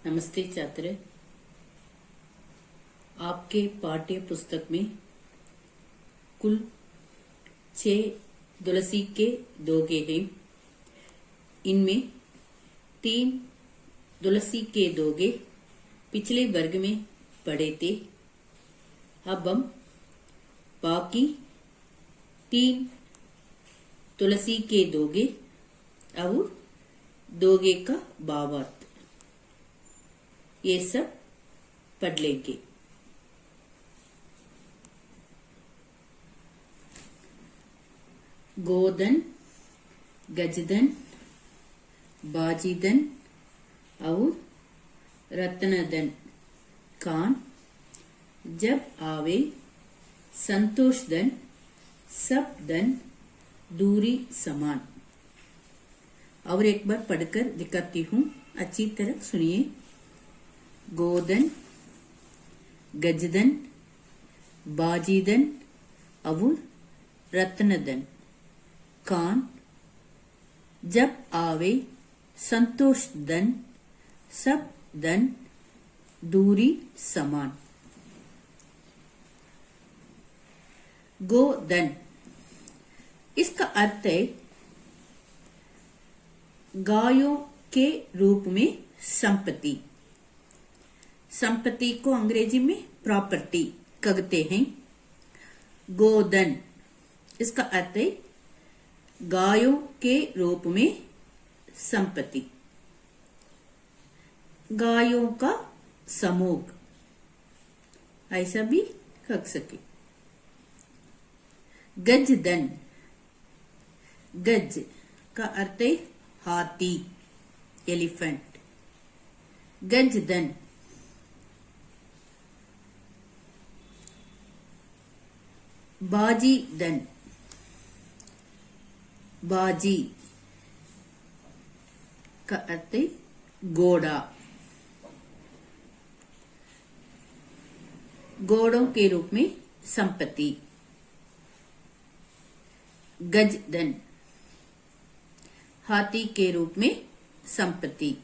नमस्ते छात्र। आपके पाठ्य पुस्तक में कुल 6 तुलसी के दोगे हैं। इनमें 3 तुलसी के दोगे पिछले वर्ग में पढ़े थे। अब हम बाकी 3 तुलसी के दोगे और दोगे का भावार्थ ये सब पढ़ लेंगे। गोधन, गजधन, बाजीधन और रत्नधन कान जब आवे, संतोष धन, सब धन दूरी समान। और एक बार पढ़कर दिखाती हूँ, अच्छी तरह सुनिए। गोधन, गजधन, बाजीधन और रत्नधन कान जब आवे, संतोष धन, सब धन दूरी समान। गोधन इसका अर्थ है गायों के रूप में संपत्ति। संपत्ति को अंग्रेजी में प्रॉपर्टी कहते हैं। गोधन इसका अर्थ है गायों के रूप में संपत्ति, गायों का समूह, ऐसा भी कह सके। गजधन, गज का अर्थ है हाथी, एलिफेंट। गजधन बाजीधन, बाजी का अर्थ है घोड़ा, घोड़ों के रूप में संपत्ति। गजधन हाथी के रूप में संपत्ति।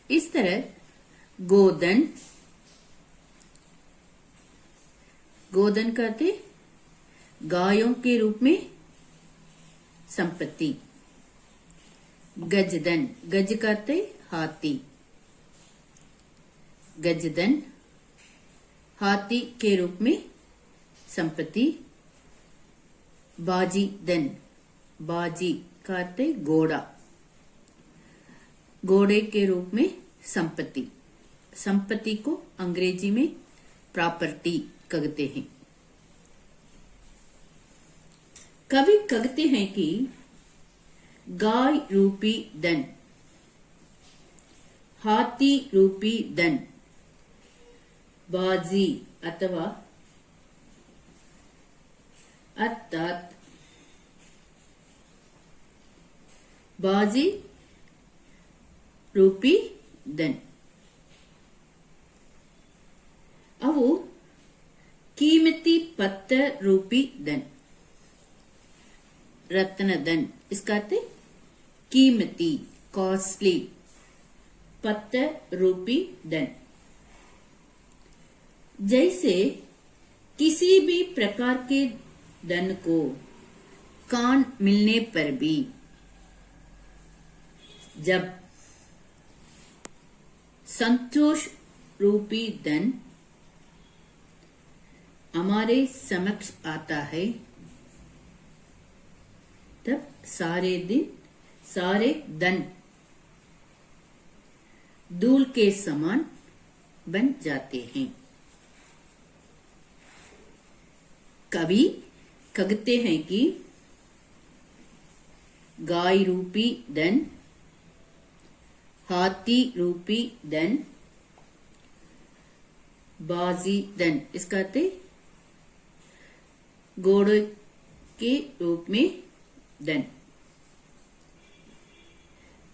इस तरह गोधन, गोधन कहते गायों के रूप में संपत्ति। गजधन, गज कहते हाथी, गजधन हाथी के रूप में संपत्ति। बाजीधन, बाजी कहते घोड़ा, घोड़े के रूप में संपत्ति। संपत्ति को अंग्रेजी में प्रॉपर्टी कहते हैं। कवि कहते हैं कि गाय रूपी धन, हाथी रूपी धन, बाजी अथवा अर्थात बाजी रूपी धन और कीमती पत्थर रूपी धन, रत्न धन इसका अर्थ कीमती, कॉस्टली, पत्थर रूपी धन। जैसे किसी भी प्रकार के धन को कान मिलने पर भी जब संतोष रूपी धन हमारे समक्ष आता है, तब सारे धन धूल के समान बन जाते हैं। कवि कहते हैं कि गाय रूपी धन, हाथी रूपी धन, बाजी धन इसका अर्थ घोड़े के रूप में धन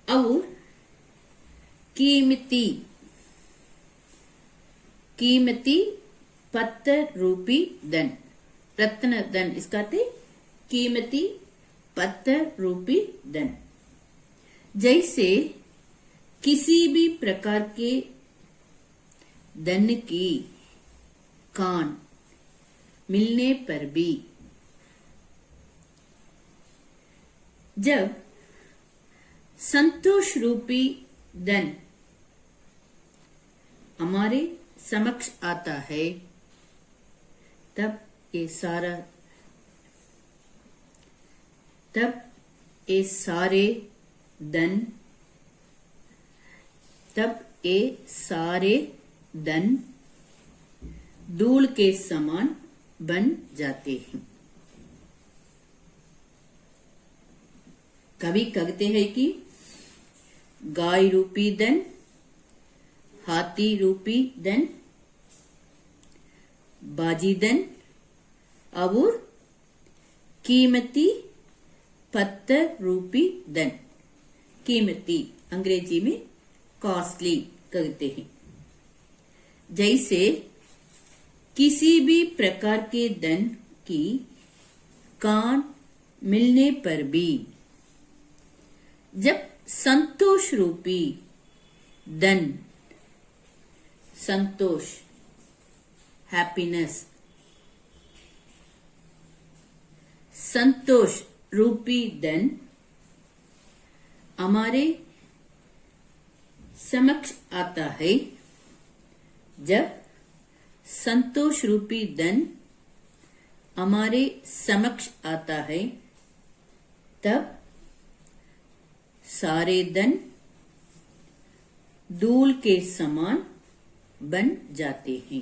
और कीमती पत्थर रूपी धन, रत्न धन इसका अर्थ कीमती पत्थर रूपी धन। जैसे किसी भी प्रकार के धन की कान मिलने पर भी, जब संतोष रूपी धन हमारे समक्ष आता है, तब ये सारे धन धूल के समान बन जाते हैं। कवि कहते हैं कि गाय रूपी धन, हाथी रूपी धन, बाजी धन और कीमती पत्थर रूपी धन। कीमती अंग्रेजी में कॉस्टली कहते हैं। जैसे किसी भी प्रकार के धन की कान मिलने पर भी, जब संतोष रूपी धन, संतोष हैप्पीनेस, संतोष रूपी धन हमारे समक्ष आता है, जब संतोष रूपी धन हमारे समक्ष आता है, तब सारे धन धूल के समान बन जाते हैं।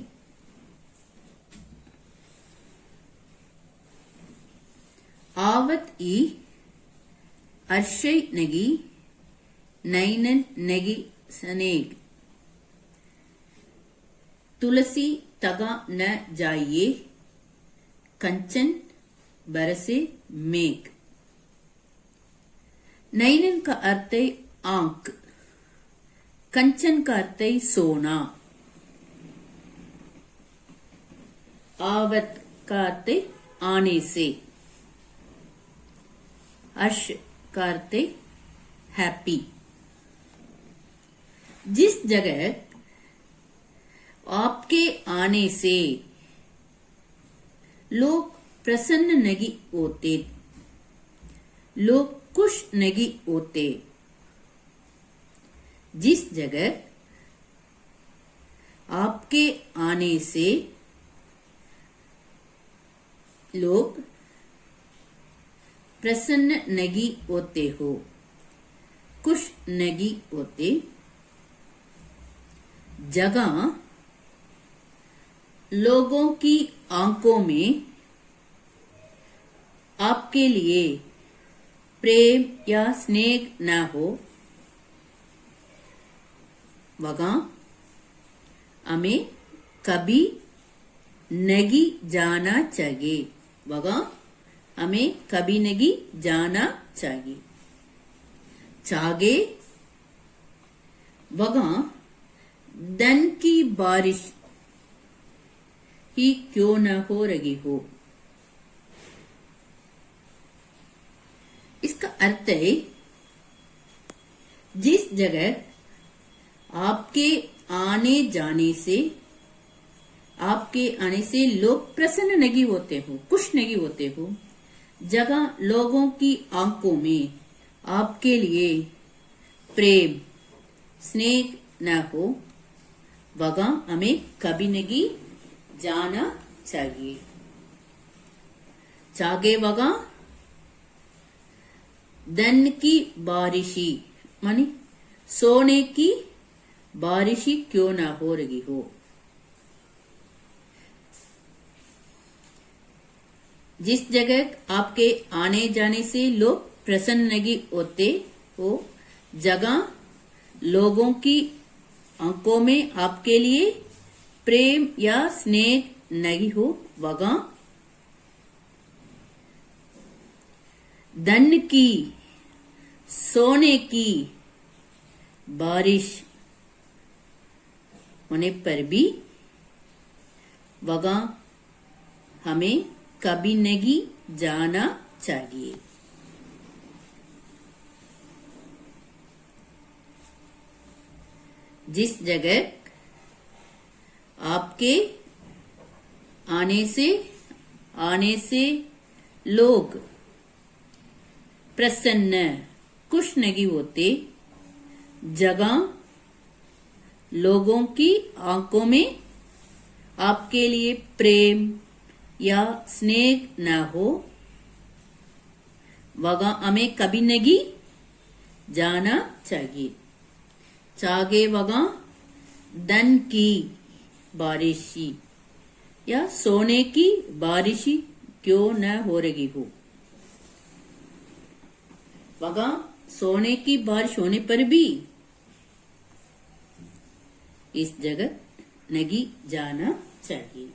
आवत ई अर्शय नगी नैनन नगी सनेग, तुलसी तगा न जाइए कंचन बरसे मेघ। नैनन का अर्थ है आंख, कंचन का अर्थ है सोना, आवत का अर्थ है आने से, हर्ष का अर्थ है हैप्पी। जिस जगह आपके आने से लोग प्रसन्न नहीं होते, लोग खुश नहीं होते, जिस जगह आपके आने से लोग प्रसन्न नहीं होते हो, खुश नहीं होते, जगह लोगों की आंखों में आपके लिए प्रेम या स्नेह न हो, वहां हमें कभी नहीं जाना चाहिए, वहां हमें कभी नहीं जाना चाहिए। चाहे वहां धन की बारिश ही क्यों न हो रही हो। इसका अर्थ है जिस जगह आपके आने जाने से, आपके आने से लोग प्रसन्न नहीं होते हो, खुश नहीं होते हो, जगह लोगों की आंखों में आपके लिए प्रेम स्नेह न हो, वहां हमें कभी नहीं जाना चाहिए। चाहे वहां धन की बारिशी मानी सोने की बारिशी क्यों ना हो रही हो। जिस जगह आपके आने जाने से लोग प्रसन्न नहीं होते हो, जगह लोगों की आंखों में आपके लिए प्रेम या स्नेह नहीं हो, वहां धन की सोने की बारिश होने पर भी वहां हमें कभी नहीं जाना चाहिए। जिस जगह आपके आने से लोग प्रसन्न खुश नहीं होते, जगह लोगों की आंखों में आपके लिए प्रेम या स्नेह न हो, वहां हमें कभी नहीं जाना चाहिए वहां धन की बारिशी या सोने की बारिशी क्यों न हो रही हो, वहां सोने की बारिश होने पर भी इस जगह नहीं जाना चाहिए।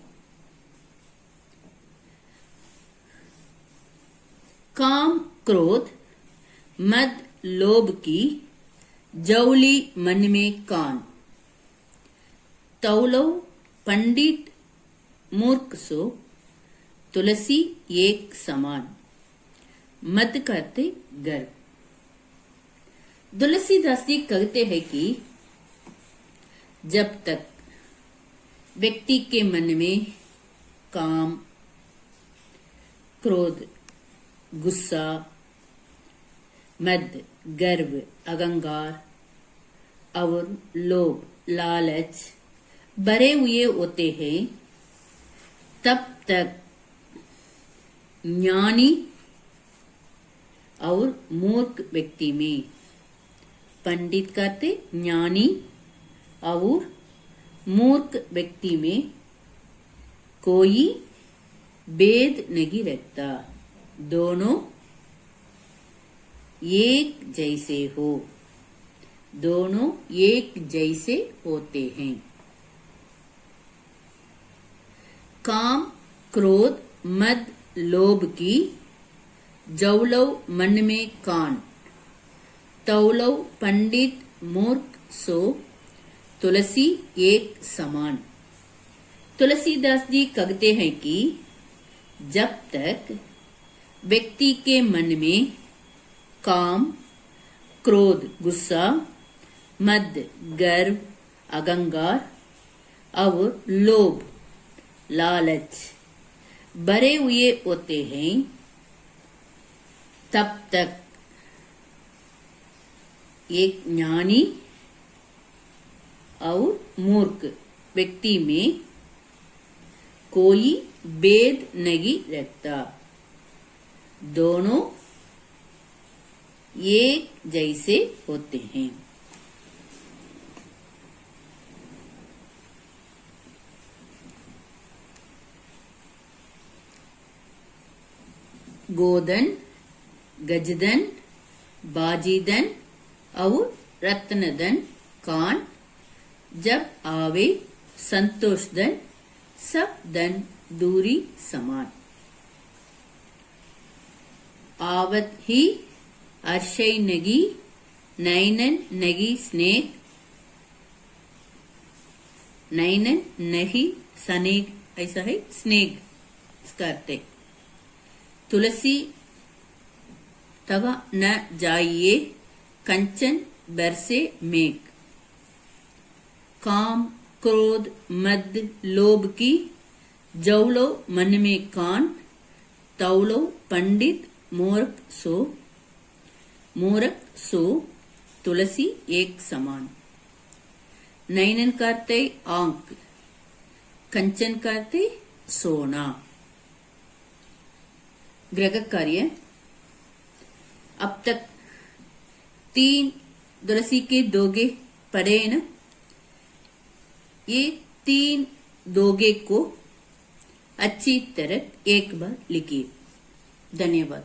काम क्रोध मद लोभ की जौली मन में कान, तौलो पंडित मूर्ख सो तुलसी एक समान, मद करते गर्व। तुलसीदास जी कहते हैं कि जब तक व्यक्ति के मन में काम क्रोध गुस्सा मद गर्व अहंकार और लोभ लालच भरे हुए होते हैं, तब तक ज्ञानी और मूर्ख व्यक्ति में, पंडित कहते ज्ञानी और मूर्ख व्यक्ति में कोई भेद नहीं रहता, दोनों एक जैसे हो, दोनों एक जैसे होते हैं। काम क्रोध मद लोभ की जौलो मन में कान, तौलो पंडित मूर्ख सो तुलसी एक समान। तुलसीदास जी कहते हैं कि जब तक व्यक्ति के मन में काम क्रोध गुस्सा मद गर्व अहंकार और लोभ लालच भरे हुए होते हैं, तब तक एक ज्ञानी और मूर्ख व्यक्ति में कोई भेद नहीं रहता, दोनों एक जैसे होते हैं। गोधन गजधन बाजीधन और रत्नधन कान, जब आवे संतोष धन सब धन दूरी समान। आवत ही अर्शय नगी नैनन नगी स्नेह, नैनन नहीं स्नेह, ऐसा है स्नेह इसका अर्थ है। तुलसी तवा न जाइए कंचन बरसे मेघ, काम क्रोध मद लोभ की जौलो मन में कान, तौलो पंडित मूर्ख सो तुलसी एक समान। नैनन करते आंख, कंचन करते सोना। ग्रह कार्य अब तक 3 तुलसी के दोगे पढ़े न, ये 3 दोगे को अच्छी तरह एक बार लिखिए। धन्यवाद।